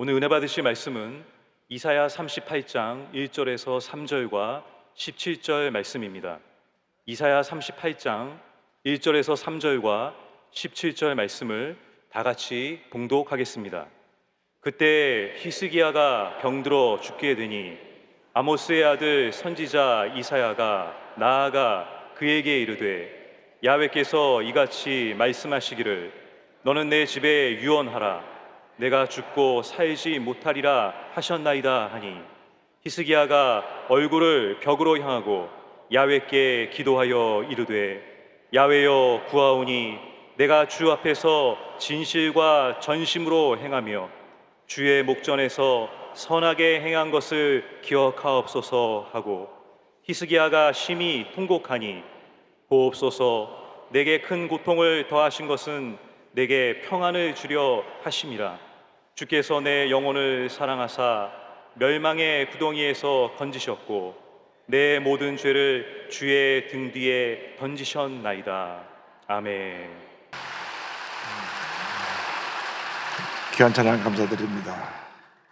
오늘 은혜 받으실 말씀은 이사야 38장 1절에서 3절과 17절 말씀입니다. 이사야 38장 1절에서 3절과 17절 말씀을 다 같이 봉독하겠습니다. 그때 히스기야가 병들어 죽게 되니 아모스의 아들 선지자 이사야가 나아가 그에게 이르되 야훼께서 이같이 말씀하시기를 너는 내 집에 유언하라 내가 죽고 살지 못하리라 하셨나이다 하니 히스기야가 얼굴을 벽으로 향하고 야훼께 기도하여 이르되 야훼여 구하오니 내가 주 앞에서 진실과 전심으로 행하며 주의 목전에서 선하게 행한 것을 기억하옵소서 하고 히스기야가 심히 통곡하니 보옵소서 내게 큰 고통을 더하신 것은 내게 평안을 주려 하심이라. 주께서 내 영혼을 사랑하사 멸망의 구덩이에서 건지셨고 내 모든 죄를 주의 등 뒤에 던지셨나이다. 아멘. 귀한 찬양 감사드립니다.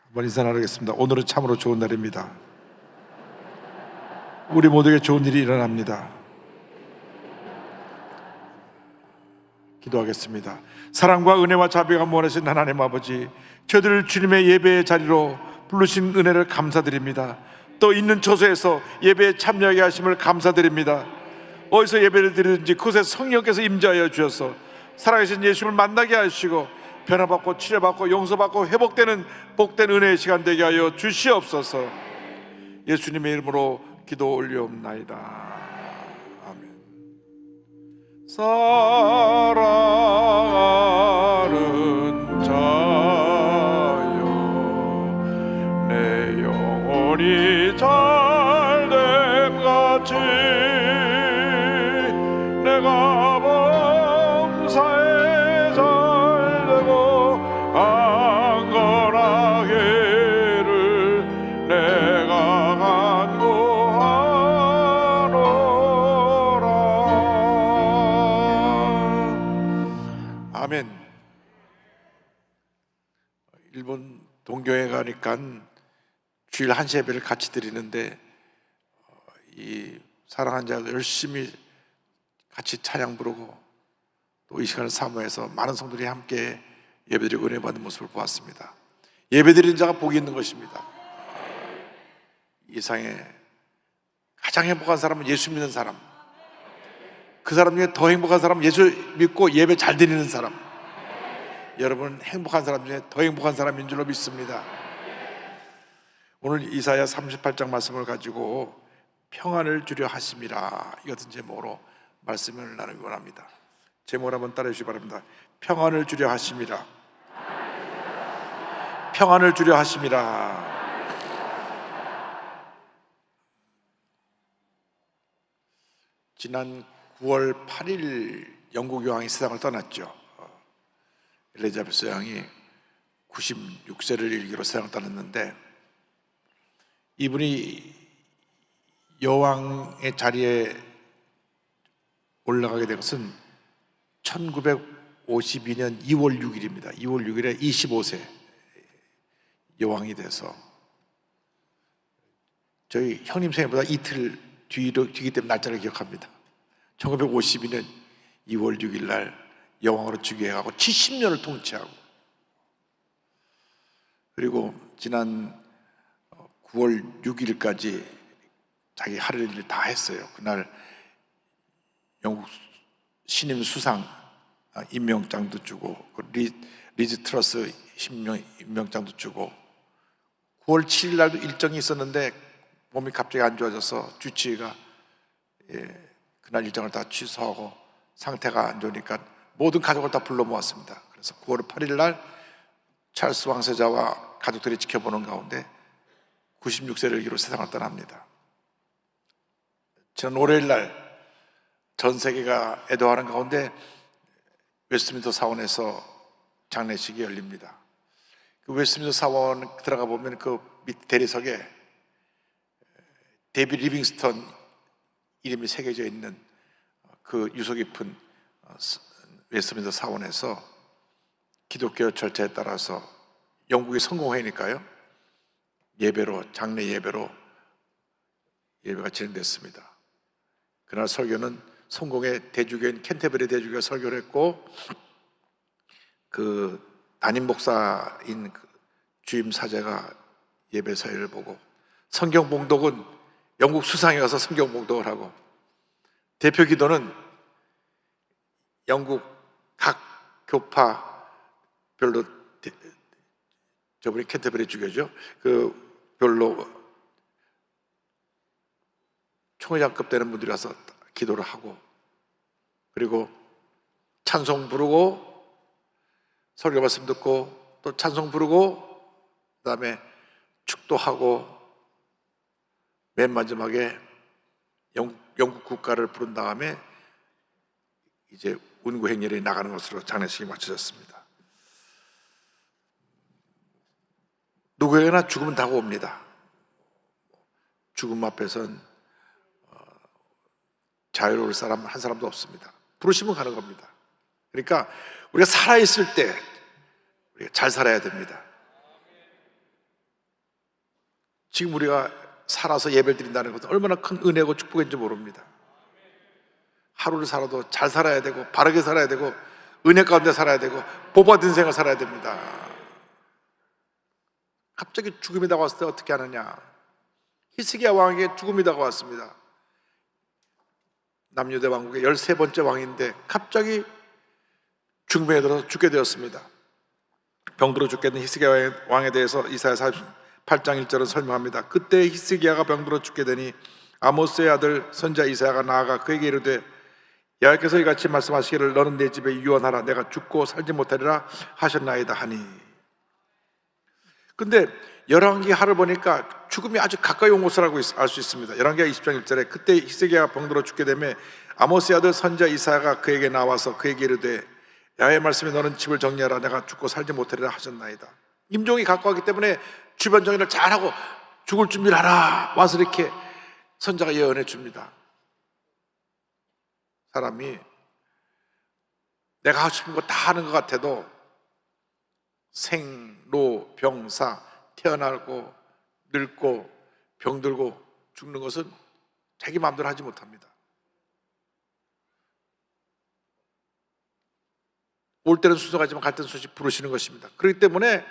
한번 인사 나누겠습니다. 오늘은 참으로 좋은 날입니다. 우리 모두에게 좋은 일이 일어납니다. 기도하겠습니다. 사랑과 은혜와 자비가 무한하신 하나님 아버지, 저들을 주님의 예배의 자리로 부르신 은혜를 감사드립니다. 또 있는 처소에서 예배에 참여하게 하심을 감사드립니다. 어디서 예배를 드리든지 그곳에 성령께서 임재하여 주셔서 살아계신 예수를 만나게 하시고 변화받고 치료받고 용서받고 회복되는 복된 은혜의 시간 되게 하여 주시옵소서. 예수님의 이름으로 기도 올리옵나이다. 아멘. 사랑하는 자여, 내 영혼이 잘됨 같이 내가 범사에 잘되고 강건하기를 내가 간구하노라. 아멘. 일본 동교에 가니까 주일 한시 예배를 같이 드리는데 이 사랑하는 자가 열심히 같이 찬양 부르고 또 이 시간을 사모해서 많은 성도들이 함께 예배드리고 은혜 받는 모습을 보았습니다. 예배드리는 자가 복이 있는 것입니다. 이 세상에 가장 행복한 사람은 예수 믿는 사람, 그 사람 중에 더 행복한 사람은 예수 믿고 예배 잘 드리는 사람. 여러분 행복한 사람 중에 더 행복한 사람인 줄로 믿습니다. 오늘 이사야 38장 말씀을 가지고 평안을 주려 하심이라, 이 같은 제목으로 말씀을 나누기 원합니다. 제목을 한번 따라해 주시기 바랍니다. 평안을 주려 하심이라. 평안을 주려 하심이라. 지난 9월 8일 영국 여왕이 세상을 떠났죠. 엘리자베스 여왕이 96세를 일기로 세상을 떠났는데, 이분이 여왕의 자리에 올라가게 된 것은 1952년 2월 6일입니다. 2월 6일에 25세 여왕이 돼서, 저희 형님 생일보다 이틀 뒤기 때문에 날짜를 기억합니다. 1952년 2월 6일 날 여왕으로 즉위해가고 70년을 통치하고, 그리고 지난 9월 6일까지 자기 할 일을 다 했어요. 그날 영국 신임 수상 임명장도 주고 리즈 트러스 임명장도 주고, 9월 7일 날도 일정이 있었는데 몸이 갑자기 안 좋아져서 주치의가 그날 일정을 다 취소하고 상태가 안 좋으니까 모든 가족을 다 불러 모았습니다. 그래서 9월 8일 날 찰스 왕세자와 가족들이 지켜보는 가운데 96세를 기로 세상을 떠납니다. 지난 월요일 날 전 세계가 애도하는 가운데 웨스트민스터 사원에서 장례식이 열립니다. 그 웨스트민스터 사원 들어가 보면 그 밑 대리석에 데이빗 리빙스턴 이름이 새겨져 있는 그 유서 깊은 웨스트민스터 사원에서 기독교 절차에 따라서 영국이 성공회니까요. 예배로, 장례 예배로 예배가 진행됐습니다. 그날 설교는 성공의 대주교인 캔터베리 대주교가 설교를 했고, 그 담임 목사인 그 주임 사제가 예배 사회를 보고, 성경 봉독은 영국 수상에 가서 성경 봉독을 하고, 대표 기도는 영국 각 교파별로, 저분이 캔터베리 주교죠, 그 별로 총회장급 되는 분들이 와서 기도를 하고, 그리고 찬송 부르고 설교 말씀 듣고 또 찬송 부르고 그다음에 축도하고 맨 마지막에 영국 국가를 부른 다음에 이제 운구 행렬이 나가는 것으로 장례식이 마쳐졌습니다. 누구에게나 죽음은 다가옵니다. 죽음 앞에선 자유로울 사람 한 사람도 없습니다. 부르시면 가는 겁니다. 그러니까 우리가 살아있을 때 우리가 잘 살아야 됩니다. 지금 우리가 살아서 예배를 드린다는 것은 얼마나 큰 은혜고 축복인지 모릅니다. 하루를 살아도 잘 살아야 되고 바르게 살아야 되고 은혜 가운데 살아야 되고 복받은 생을 살아야 됩니다. 갑자기 죽음이 다가왔을 때 어떻게 하느냐? 히스기야 왕에게 죽음이 다가왔습니다. 남유대 왕국의 13번째 왕인데 갑자기 중병에 들어서 죽게 되었습니다. 병들어 죽게 된 히스기야 왕에 대해서 이사야 48장 1절은 설명합니다. 그때 히스기야가 병들어 죽게 되니 아모스의 아들 선지자 이사야가 나아가 그에게 이르되 여호와께서 이같이 말씀하시기를 너는 내 집에 유언하라 내가 죽고 살지 못하리라 하셨나이다 하니. 근데 열왕기 하를 보니까 죽음이 아주 가까이 온 것을 알 수 있습니다. 열왕기하 20장 1절에 그때 히스기야가 병들어 죽게 되며 아모스의 아들 선지자 이사야가 그에게 나와서 그에게 이르되 야훼의 말씀에 너는 집을 정리하라 내가 죽고 살지 못하리라 하셨나이다. 임종이 가까웠기 때문에 주변 정리를 잘하고 죽을 준비를 하라 와서 이렇게 선자가 예언해 줍니다. 사람이 내가 하고 싶은 거 다 하는 것 같아도 생, 로, 병, 사, 태어나고 늙고 병들고 죽는 것은 자기 마음대로 하지 못합니다. 올 때는 순서가지만 갈 때는 순서 부르시는 것입니다. 그렇기 때문에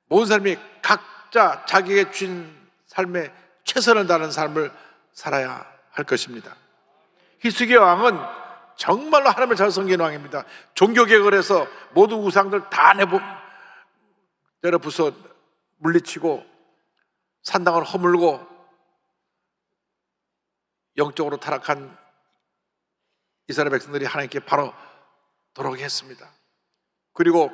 모든 사람이 각자 자기에게 주신 삶에 최선을 다하는 삶을 살아야 할 것입니다. 히스기야 왕은 정말로 하나님을 잘 섬기는 왕입니다. 종교개혁을 해서 모든 우상들 다 내려 부숴 물리치고 산당을 허물고 영적으로 타락한 이스라엘 백성들이 하나님께 바로 돌아오게 했습니다. 그리고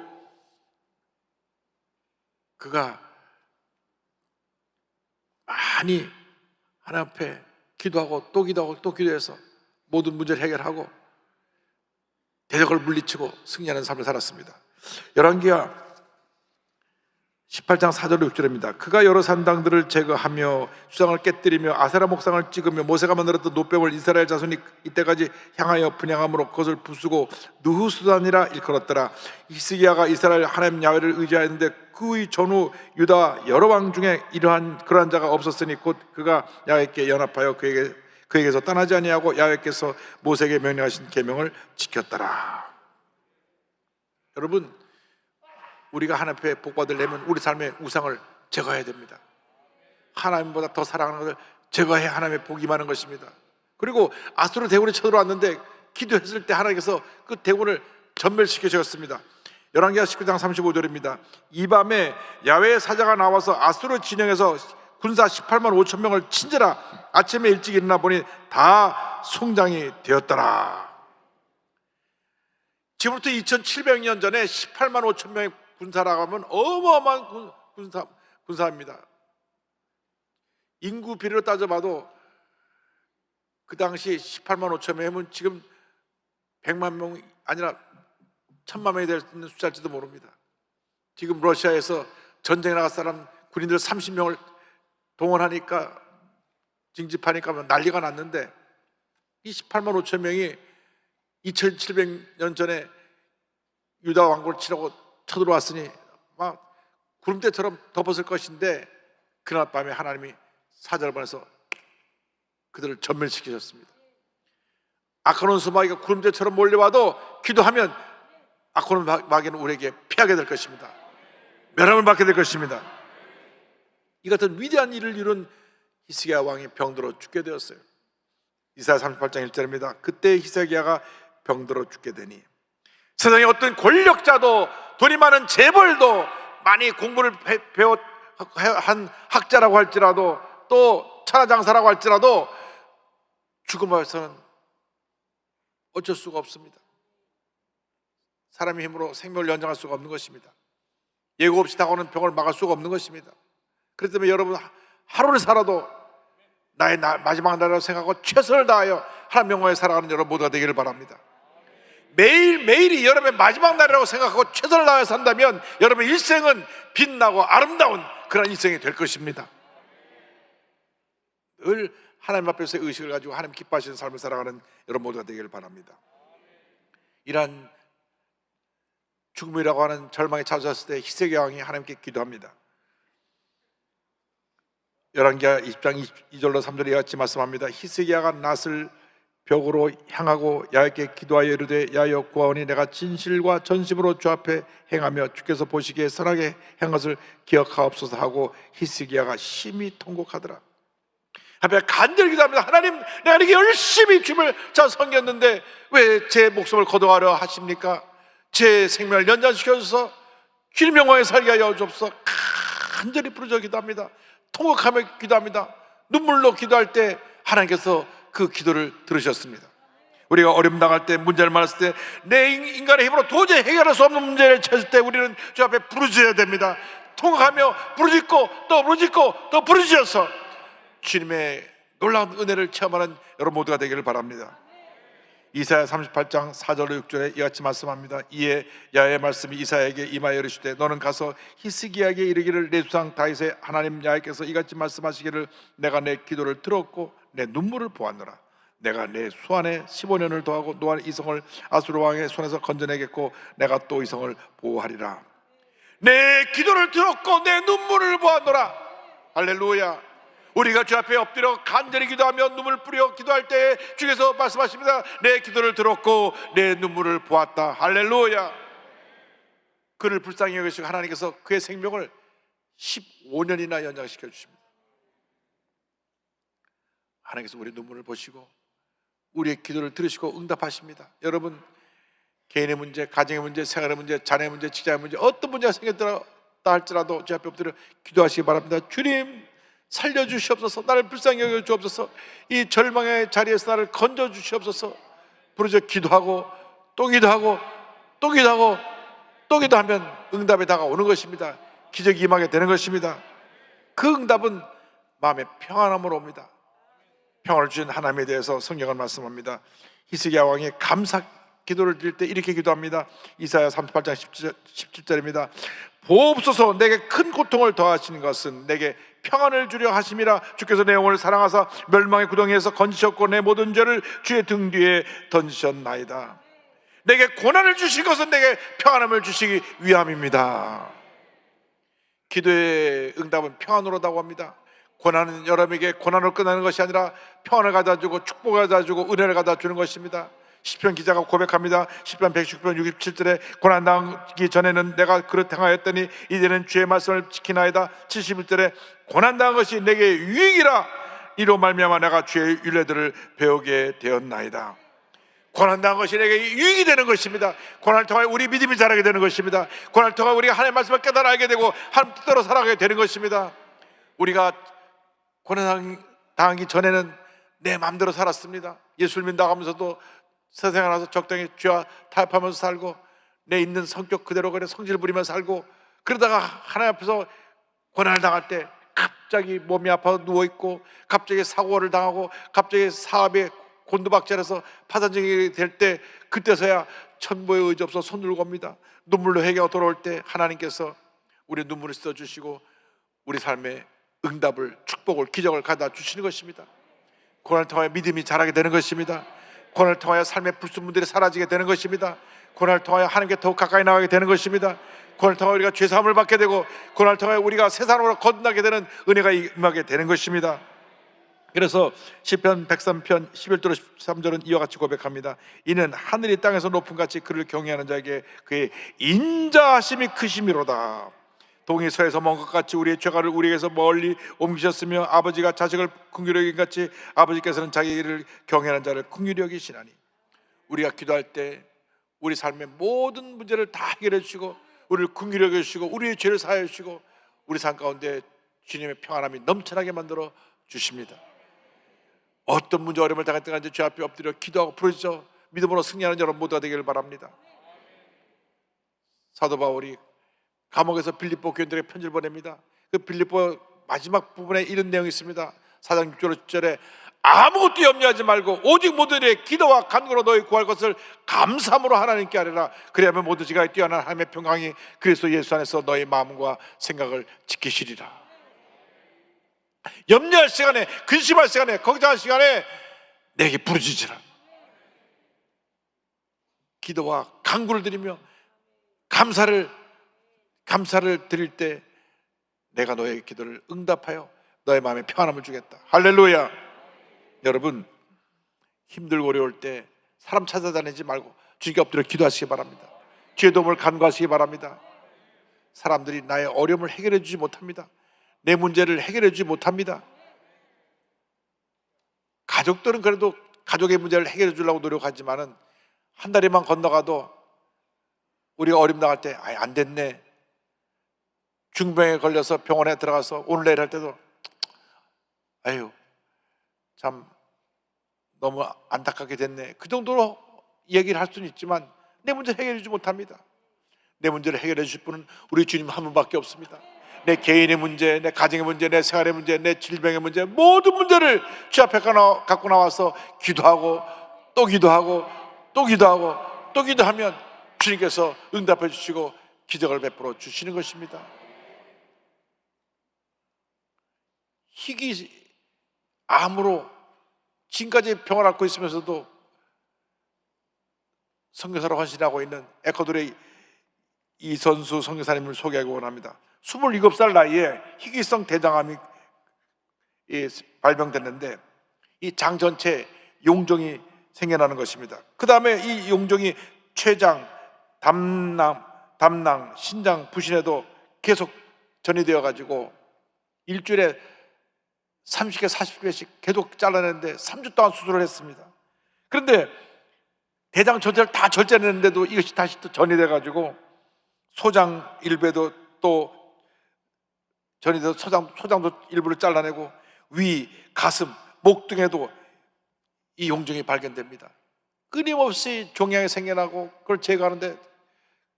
그가 많이 하나님 앞에 기도하고 또 기도하고 또 기도해서 모든 문제를 해결하고 대적을 물리치고 승리하는 삶을 살았습니다. 열왕기하 18장 4절 6절입니다. 그가 여러 산당들을 제거하며 수상을 깨뜨리며 아세라 목상을 찍으며 모세가 만들었던 노뱀을 이스라엘 자손이 이때까지 향하여 분향함으로 그것을 부수고 느후수단이라 일컬었더라. 히스기야가 이스라엘 하나님 야훼를 의지하였는데 그의 전후 유다 여러 왕 중에 그러한 자가 없었으니 곧 그가 야훼께 연합하여 그에게서 떠나지 아니하고 야훼께서 모세에게 명령하신 계명을 지켰더라. 여러분, 우리가 하나님 앞에 복 받으려면 우리 삶의 우상을 제거해야 됩니다. 하나님보다 더 사랑하는 것을 제거해야 하나님의 복이 임하는 것입니다. 그리고 아수르 대군이 쳐들어왔는데 기도했을 때 하나님께서 그 대군을 전멸시켜 주셨습니다. 열왕기하 19장 35절입니다. 이 밤에 야훼의 사자가 나와서 아수르 진영에서 군사 18만 5천 명을 친절하 아침에 일찍 일어나 보니 다 송장이 되었더라. 지금부터 2700년 전에 18만 5천 명의 군사라고 하면 어마어마한 군사입니다. 인구 비례로 따져봐도 그 당시 18만 5천 명이면 지금 100만 명이 아니라 1000만 명이 될 수 있는 숫자일지도 모릅니다. 지금 러시아에서 전쟁에 나갈 사람 군인들 30명을 동원하니까 징집하니까 난리가 났는데 이 18만 5천 명이 2700년 전에 유다 왕국을 치려고 쳐들어왔으니 막 구름대처럼 덮었을 것인데 그날 밤에 하나님이 사자를 보내서 그들을 전멸시키셨습니다. 악한 원수 마귀가 구름대처럼 몰려와도 기도하면 악한 원수 마귀는 우리에게 피하게 될 것입니다. 멸함을 받게 될 것입니다. 이 같은 위대한 일을 이룬 히스기야 왕이 병들어 죽게 되었어요. 이사야 38장 1절입니다. 그때 히스기야가 병들어 죽게 되니 세상에 어떤 권력자도 돈이 많은 재벌도 많이 공부를 한 학자라고 할지라도 또 천하장사라고 할지라도 죽음에 서는 어쩔 수가 없습니다. 사람의 힘으로 생명을 연장할 수가 없는 것입니다. 예고 없이 다가오는 병을 막을 수가 없는 것입니다. 그렇기 때문에 여러분 하루를 살아도 나의 마지막 날이라고 생각하고 최선을 다하여 하나님 영광에 살아가는 여러분 모두가 되기를 바랍니다. 매일매일이 여러분의 마지막 날이라고 생각하고 최선을 다하여 산다면 여러분의 일생은 빛나고 아름다운 그런 일생이 될 것입니다. 늘 하나님 앞에서 의식을 가지고 하나님 기뻐하시는 삶을 살아가는 여러분 모두가 되기를 바랍니다. 이러한 죽음이라고 하는 절망이 찾아왔을 때 히스기야 왕이 하나님께 기도합니다. 열왕기하 20장 2절로 3절에 이와 같이 말씀합니다. 히스기야가 낫을 벽으로 향하고 야훼께 기도하여 이르되 야여 구하오니 내가 진실과 전심으로 주 앞에 행하며 주께서 보시기에 선하게 한 것을 기억하옵소서 하고 히스기야가 심히 통곡하더라. 앞에 간절히 기도합니다. 하나님, 내가 이렇게 열심히 주님을 잘 섬겼는데 왜 제 목숨을 거둬가려 하십니까? 제 생명을 연장시켜줘서 주님 영광에 살게 하여 주옵소서. 간절히 부르짖어 기도합니다. 통곡하며 기도합니다. 눈물로 기도할 때 하나님께서 그 기도를 들으셨습니다. 우리가 어려움 당할 때, 문제를 만났을 때, 내 인간의 힘으로 도저히 해결할 수 없는 문제를 찾을 때 우리는 주 앞에 부르짖어야 됩니다. 통곡하며 부르짖고 또 부르짖고 또 부르짖어서 주님의 놀라운 은혜를 체험하는 여러분 모두가 되기를 바랍니다. 이사야 38장 4절로 6절에 이같이 말씀합니다. 이에 야훼의 말씀이 이사야에게 임하여 이르시되 너는 가서 히스기야에게 이르기를 내 조상 다윗의 하나님 야훼께서 이같이 말씀하시기를 내가 내 기도를 들었고 내 눈물을 보았노라. 내가 내 수안에 15년을 더하고 노한 이성을 아수르 왕의 손에서 건져내겠고 내가 또 이성을 보호하리라. 내 기도를 들었고 내 눈물을 보았노라. 할렐루야. 우리가 주 앞에 엎드려 간절히 기도하며 눈물 뿌려 기도할 때 주께서 말씀하십니다. 내 기도를 들었고 내 눈물을 보았다. 할렐루야. 그를 불쌍히 여기시고 하나님께서 그의 생명을 15년이나 연장시켜 주십니다. 하나님께서 우리의 눈물을 보시고 우리의 기도를 들으시고 응답하십니다. 여러분, 개인의 문제, 가정의 문제, 생활의 문제, 자녀의 문제, 직장의 문제, 어떤 문제가 생겼다 할지라도 주 앞에 엎드려 기도하시기 바랍니다. 주님 살려주시옵소서. 나를 불쌍히 여겨주옵소서. 이 절망의 자리에서 나를 건져주시옵소서. 부르짖어 기도하고 또 기도하고 또 기도하고 또 기도하면 응답이 다가오는 것입니다. 기적이 임하게 되는 것입니다. 그 응답은 마음의 평안함으로 옵니다. 평안을 주신 하나님에 대해서 성경은 말씀합니다. 히스기야 왕이 감사 기도를 드릴 때 이렇게 기도합니다. 이사야 38장 17절입니다. 보옵소서. 내게 큰 고통을 더하시는 것은 내게 평안을 주려 하심이라. 주께서 내 영혼을 사랑하사 멸망의 구덩이에서 건지셨고 내 모든 죄를 주의 등 뒤에 던지셨나이다. 내게 고난을 주신 것은 내게 평안함을 주시기 위함입니다. 기도의 응답은 평안으로다고 합니다. 고난은 여러분에게 고난으로 끝나는 것이 아니라 평안을 가져다주고 축복을 가져다주고 은혜를 가져다주는 것입니다. 시편 기자가 고백합니다. 시편 119편 67절에 고난당하기 전에는 내가 그릇 행하였더니 이제는 주의 말씀을 지키나이다. 71절에 고난당한 것이 내게 유익이라. 이로 말미암아 내가 주의 율례들을 배우게 되었나이다. 고난당한 것이 내게 유익이 되는 것입니다. 고난을 통해 우리 믿음이 자라게 되는 것입니다. 고난을 통해 우리가 하나님의 말씀을 깨달아 알게 되고 하나님 뜻대로 살아가게 되는 것입니다. 우리가 고난당하기 전에는 내 마음대로 살았습니다. 예수를 믿는다고 하면서도 세상에 나서 적당히 죄와 타협하면서 살고 내 있는 성격 그대로 그래 성질 부리며 살고 그러다가 하나님 앞에서 고난을 당할 때 갑자기 몸이 아파서 누워있고 갑자기 사고를 당하고 갑자기 사업에 곤두박질해서 파산적이 될 때 그때서야 천부의 의지 없어 손 들고 옵니다. 눈물로 회개가 돌아올 때 하나님께서 우리의 눈물을 씻어주시고 우리 삶에 응답을 축복을 기적을 가져다 주시는 것입니다. 고난을 통해 믿음이 자라게 되는 것입니다. 고난을 통하여 삶의 불순물들이 사라지게 되는 것입니다. 고난을 통하여 하나님께 더욱 가까이 나가게 되는 것입니다. 고난을 통하여 우리가 죄사함을 받게 되고, 고난을 통하여 우리가 세상으로 거듭나게 되는 은혜가 임하게 되는 것입니다. 그래서 시편 103편 11절 13절은 이와 같이 고백합니다. 이는 하늘이 땅에서 높은 같이 그를 경외하는 자에게 그의 인자하심이 크심이로다. 동이 서에서 먼 것 같이 우리의 죄가를 우리에게서 멀리 옮기셨으며, 아버지가 자식을 긍휼히 여긴 같이 아버지께서는 자기를 경외하는 자를 긍휼히 여기시나니. 우리가 기도할 때 우리 삶의 모든 문제를 다 해결해 주시고, 우리를 긍휼히 여겨 주시고, 우리의 죄를 사하여 주시고, 우리 삶 가운데 주님의 평안함이 넘쳐나게 만들어 주십니다. 어떤 문제 어려움을 당할 때가 주 앞에 엎드려 기도하고 부르짖어 믿음으로 승리하는 여러분 모두가 되기를 바랍니다. 사도 바울이 감옥에서 빌립보 교인들에게 편지를 보냅니다. 그 빌립보 마지막 부분에 이런 내용이 있습니다. 4장 6절 7절에 아무것도 염려하지 말고 오직 모든 일에 기도와 간구로 너희 구할 것을 감사함으로 하나님께 아뢰라. 그리하면 모든 지각에 뛰어난 하나님의 평강이 그리스도 예수 안에서 너희 마음과 생각을 지키시리라. 염려할 시간에, 근심할 시간에, 걱정할 시간에 내게 부르짖으라. 기도와 간구를 드리며 감사를 드릴 때 내가 너의 기도를 응답하여 너의 마음에 평안함을 주겠다. 할렐루야. 여러분, 힘들고 어려울 때 사람 찾아다니지 말고 주님께 엎드려 기도하시기 바랍니다. 주의 도움을 간구하시기 바랍니다. 사람들이 나의 어려움을 해결해 주지 못합니다. 내 문제를 해결해 주지 못합니다. 가족들은 그래도 가족의 문제를 해결해 주려고 노력하지만은 한 다리만 건너가도 우리가 어려움 당할 때 안 됐네, 중병에 걸려서 병원에 들어가서 오늘 내일 할 때도 아유 참 너무 안타깝게 됐네, 그 정도로 얘기를 할 수는 있지만 내 문제를 해결해 주지 못합니다. 내 문제를 해결해 주실 분은 우리 주님 한 분밖에 없습니다. 내 개인의 문제, 내 가정의 문제, 내 생활의 문제, 내 질병의 문제, 모든 문제를 주 앞에 갖고 나와서 기도하고 또 기도하고 또 기도하고 또 기도하면 주님께서 응답해 주시고 기적을 베풀어 주시는 것입니다. 희귀 암으로 지금까지 병을 앓고 있으면서도 선교사로 헌신하고 있는 에콰도르의 이선수 선교사님을 소개하기 원합니다. 27살 나이에 희귀성 대장암이 발병됐는데 이 장 전체에 용종이 생겨나는 것입니다. 그 다음에 이 용종이 췌장, 담낭, 신장 부신에도 계속 전이되어 가지고 일주일에 30개, 40개씩 계속 잘라내는데 3주 동안 수술을 했습니다. 그런데 대장 전체를 다 절제했는데도 이것이 다시 또 전이돼 가지고 소장 일부에도 또 전이돼서 소장도 일부를 잘라내고 위, 가슴, 목 등에도 이 용종이 발견됩니다. 끊임없이 종양이 생겨나고 그걸 제거하는데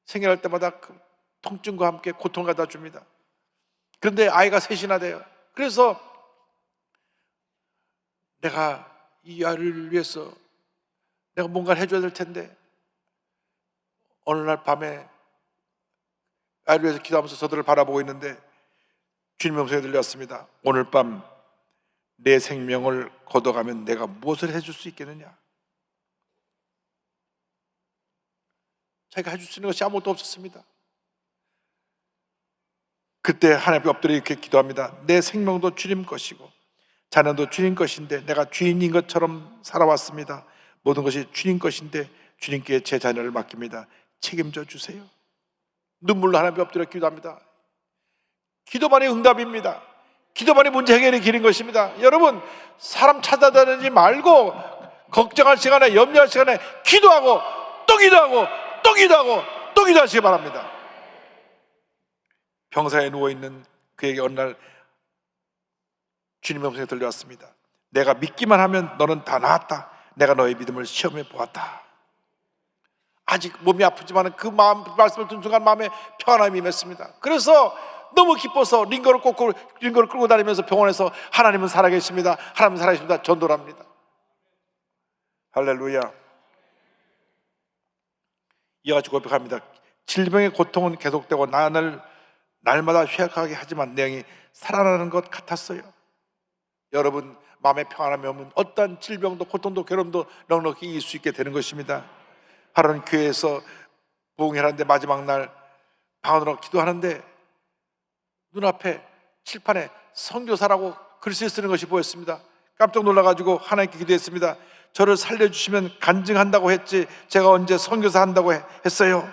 생겨날 때마다 그 통증과 함께 고통을 갖다 줍니다. 그런데 아이가 셋이나 돼요. 그래서 내가 이 아이를 위해서 내가 뭔가를 해줘야 될 텐데 어느 날 밤에 아이를 위해서 기도하면서 저들을 바라보고 있는데 주님의 음성이 들렸습니다. 오늘 밤 내 생명을 걷어가면 내가 무엇을 해줄 수 있겠느냐? 자기가 해줄 수 있는 것이 아무것도 없었습니다. 그때 하나님 엎드려 이렇게 기도합니다. 내 생명도 주님 것이고 자녀도 주님 것인데 내가 주인인 것처럼 살아왔습니다. 모든 것이 주님 것인데 주님께 제 자녀를 맡깁니다. 책임져 주세요. 눈물로 하나님 엎드려 기도합니다. 기도만이 응답입니다. 기도만이 문제 해결의 길인 것입니다. 여러분, 사람 찾아다니지 말고 걱정할 시간에, 염려할 시간에 기도하고 또 기도하고 또 기도하고 또 기도하시기 바랍니다. 병사에 누워있는 그에게 어느 날 주님의 음성이 들려왔습니다. 내가 믿기만 하면 너는 다 나았다. 내가 너의 믿음을 시험해 보았다. 아직 몸이 아프지만 그 말씀을 듣는 순간 마음에 평안함이 임했습니다. 그래서 너무 기뻐서 링거를 끌고 다니면서 병원에서 하나님은 살아계십니다, 하나님은 살아계십니다 전도를 합니다. 할렐루야. 이와 같이 고백합니다. 질병의 고통은 계속되고 나를 날마다 쇠약하게 하지만 내 영이 살아나는 것 같았어요. 여러분, 마음의 평안함이 오면 어떠한 질병도 고통도 괴로움도 넉넉히 이길 수 있게 되는 것입니다. 하루는 교회에서 부흥회하는데 마지막 날 방언으로 기도하는데 눈앞에 칠판에 선교사라고 글씨 쓰는 것이 보였습니다. 깜짝 놀라가지고 하나님께 기도했습니다. 저를 살려주시면 간증한다고 했지 제가 언제 선교사 한다고 했어요?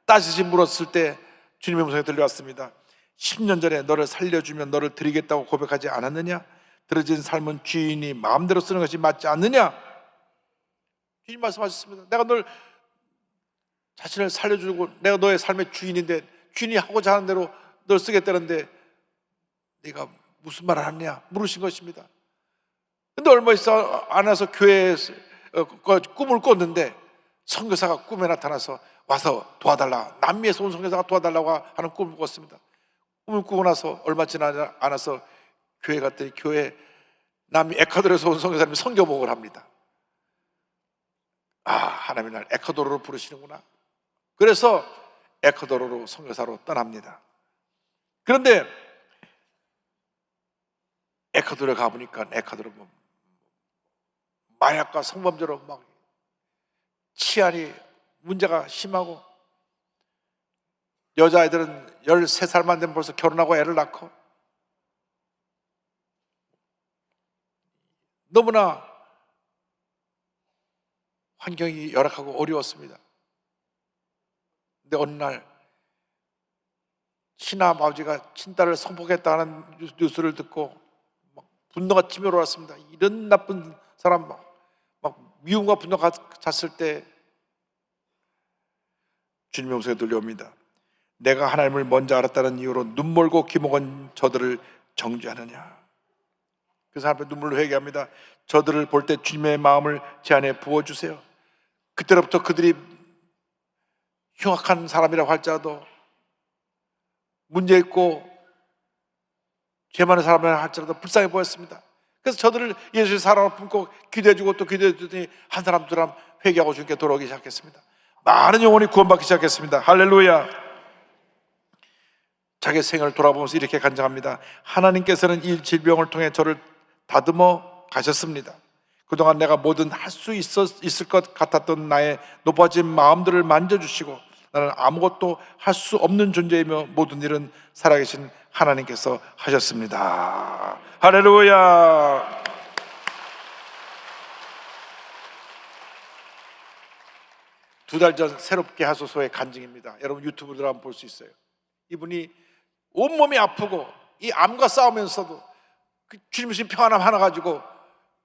따지시 물었을 때 주님의 음성이 들려왔습니다. 10년 전에 너를 살려주면 너를 드리겠다고 고백하지 않았느냐? 들어진 삶은 주인이 마음대로 쓰는 것이 맞지 않느냐? 주님 말씀하셨습니다. 내가 널 자신을 살려주고 내가 너의 삶의 주인인데 주인이 하고자 하는 대로 널 쓰겠다는데 네가 무슨 말을 하느냐 물으신 것입니다. 근데 얼마 있어 안 와서 교회에 꿈을 꿨는데 선교사가 꿈에 나타나서 와서 도와달라, 남미에서 온 선교사가 도와달라고 하는 꿈을 꿨습니다. 꿈을 꾸고 나서 얼마 지나지 않아서 교회 갔더니 교회 남미 에콰도르에서 온 선교사님이 선교복을 합니다. 아, 하나님이 날 에콰도르로 부르시는구나. 그래서 에콰도르로 선교사로 떠납니다. 그런데 에콰도르에 가보니까 에콰도르 마약과 성범죄로 막 치안이 문제가 심하고 여자아이들은 13살만 되면 벌써 결혼하고 애를 낳고 너무나 환경이 열악하고 어려웠습니다. 근데 어느 날 친아버지가 친딸을 성폭했다는 뉴스를 듣고 막 분노가 치밀어왔습니다. 이런 나쁜 사람 막 미움과 분노가 찼을 때 주님의 음성이 들려옵니다. 내가 하나님을 먼저 알았다는 이유로 눈멀고 귀먹은 저들을 정죄하느냐. 그래서 하나님 앞에 눈물로 회개합니다. 저들을 볼 때 주님의 마음을 제 안에 부어주세요. 그때로부터 그들이 흉악한 사람이라고 할지라도 문제있고 죄 많은 사람이라고 할지라도 불쌍해 보였습니다. 그래서 저들을 예수의 사랑을 품고 기도해주고 또 기도해주더니 한 사람 두 사람 회개하고 주님께 돌아오기 시작했습니다. 많은 영혼이 구원받기 시작했습니다. 할렐루야. 자기 생을 돌아보면서 이렇게 간증합니다. 하나님께서는 이 질병을 통해 저를 다듬어 가셨습니다. 그동안 내가 뭐든 할 수 있을 것 같았던 나의 높아진 마음들을 만져주시고 나는 아무것도 할 수 없는 존재이며 모든 일은 살아계신 하나님께서 하셨습니다. 할렐루야. 두 달 전 새롭게 하소서의 간증입니다. 여러분 유튜브 들어가면 볼 수 있어요. 이분이 온몸이 아프고 이 암과 싸우면서도 그 주님 주신 평안함 하나 가지고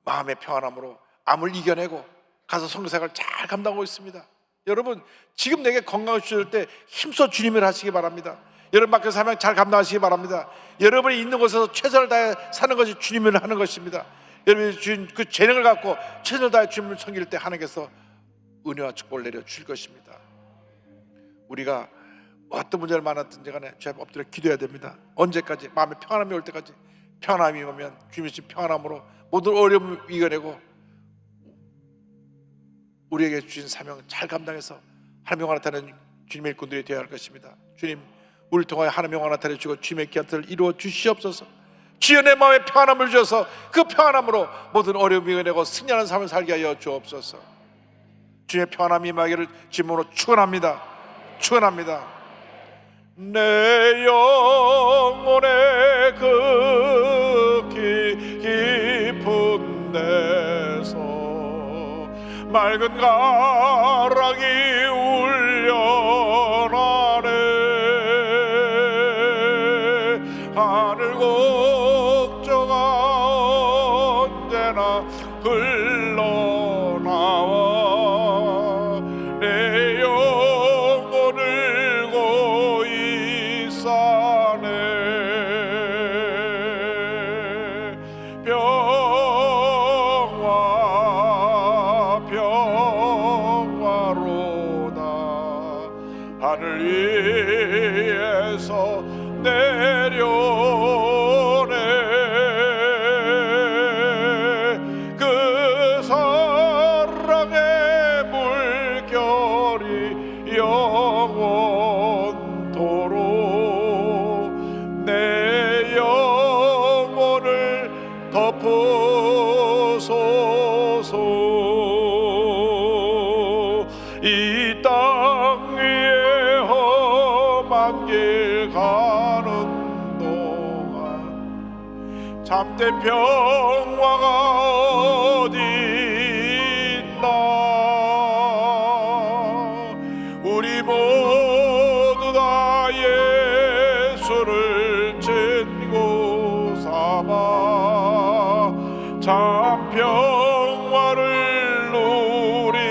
마음의 평안함으로 암을 이겨내고 가서 선교생활을 잘 감당하고 있습니다. 여러분 지금 내게 건강을 주실 때 힘써 주님을 하시기 바랍니다. 여러분 밖에서 사명 잘 감당하시기 바랍니다. 여러분이 있는 곳에서 최선을 다해 사는 것이 주님을 하는 것입니다. 여러분이 주신 그 재능을 갖고 최선을 다해 주님을 섬길 때 하나님께서 은혜와 축복을 내려 주실 것입니다. 우리가 어떤 문제를 만났든지 간에 주 앞에 엎드려 기도해야 됩니다. 언제까지? 마음에 평안함이 올 때까지. 평안함이 오면 주님이 주신 평안함으로 모든 어려움을 이겨내고 우리에게 주신 사명을 잘 감당해서 하나님 영광 나타내는 주님의 일꾼들이 되어야 할 것입니다. 주님, 우리를 통하여 하나님 영광 나타내 주시고 주님의 기한을 이루어 주시옵소서. 주여 내 마음에 평안함을 주셔서 그 평안함으로 모든 어려움을 이겨내고 승리하는 삶을 살게 하여 주옵소서. 주님의 평안함이 임하기를 주님으로 축원합니다. 축원합니다. 내 영혼의 그 깊은 데서 맑은 가락이 울려나네. 하늘 곡조가 언제나 흘러나와 내 영혼을 고이 싸네. 평화 평화로다. 하늘 위에서 내려오네. 그 사랑의 물결이 영원토록 내 영혼을 덮어 참된 평화가 어디 있나. 우리 모두 다 예수를 친구 삼아 참 평화를 누리겠네.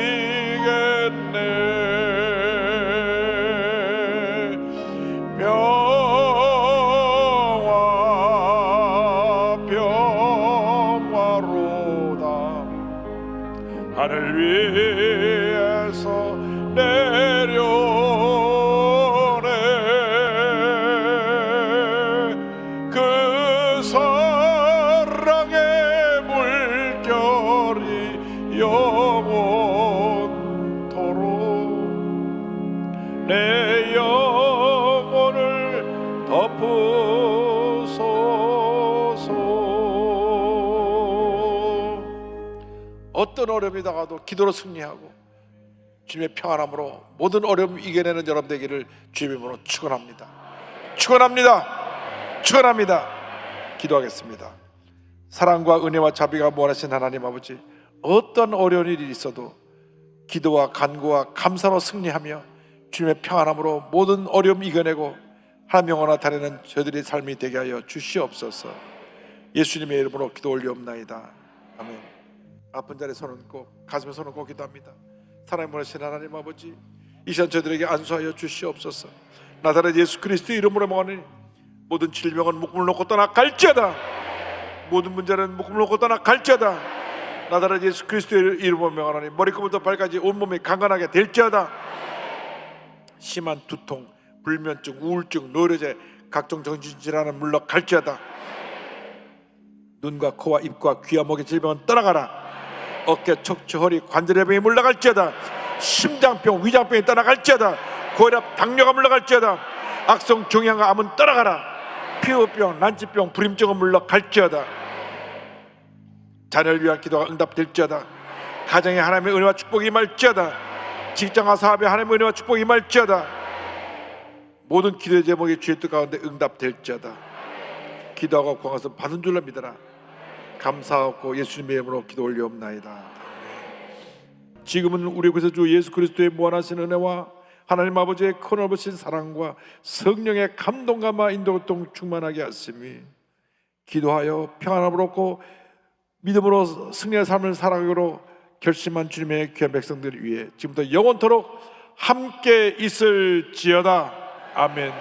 하늘 위에서 내려오네. 그 사랑의 물결이 영원토록 내 영혼을 덮으소서. 어떤 어려움이 다가도 기도로 승리하고 주님의 평안함으로 모든 어려움을 이겨내는 여러분 되기를 주님의 이름으로 축원합니다. 축원합니다. 축원합니다. 기도하겠습니다. 사랑과 은혜와 자비가 무한하신 하나님 아버지, 어떤 어려운 일이 있어도 기도와 간구와 감사로 승리하며 주님의 평안함으로 모든 어려움 이겨내고 하나님 영원하 다니는 저희들의 삶이 되게 하여 주시옵소서. 예수님의 이름으로 기도 올리옵나이다. 아멘. 아픈 자리에 손을 얹고 가슴에 손을 얹고 기도합니다. 사랑의 원하신 하나님 아버지, 이 시간 저희들에게 안수하여 주시옵소서. 나사렛 예수 그리스도의 이름으로 명하니 모든 질병은 묶음을 놓고 떠나갈지어다. 모든 문제는 묶음을 놓고 떠나갈지어다. 나사렛 예수 그리스도의 이름으로 명하니 머리끝부터 발까지 온몸이 강건하게 될지어다. 심한 두통, 불면증, 우울증, 노이로제, 각종 정신질환은 물러갈지어다. 눈과 코와 입과 귀와 목의 질병은 떠나가라. 어깨, 척추, 허리, 관절염이 물러갈지어다. 심장병, 위장병이 떠나갈지어다. 고혈압, 당뇨가 물러갈지어다. 악성 종양과 암은 떠나가라. 피부병, 난치병, 불임증은 물러갈지어다. 자녀를 위한 기도가 응답될지어다. 가정에 하나님의 은혜와 축복이 임할지어다. 직장과 사업에 하나님의 은혜와 축복이 임할지어다. 모든 기도의 제목이 주의 뜻 가운데 응답될지어다. 기도하고 구한 것은 받은 줄로 믿어라. 감사하고 예수님의 이름으로 기도 올리옵나이다. 지금은 우리 구세주 주 예수 그리스도의 무한하신 은혜와 하나님 아버지의 크넓으신 사랑과 성령의 감동감과 인도동 충만하게 하심이 기도하여 평안함을 얻고 믿음으로 승리의 삶을 살아가기로 결심한 주님의 귀한 백성들 위해 지금부터 영원토록 함께 있을지어다. 아멘.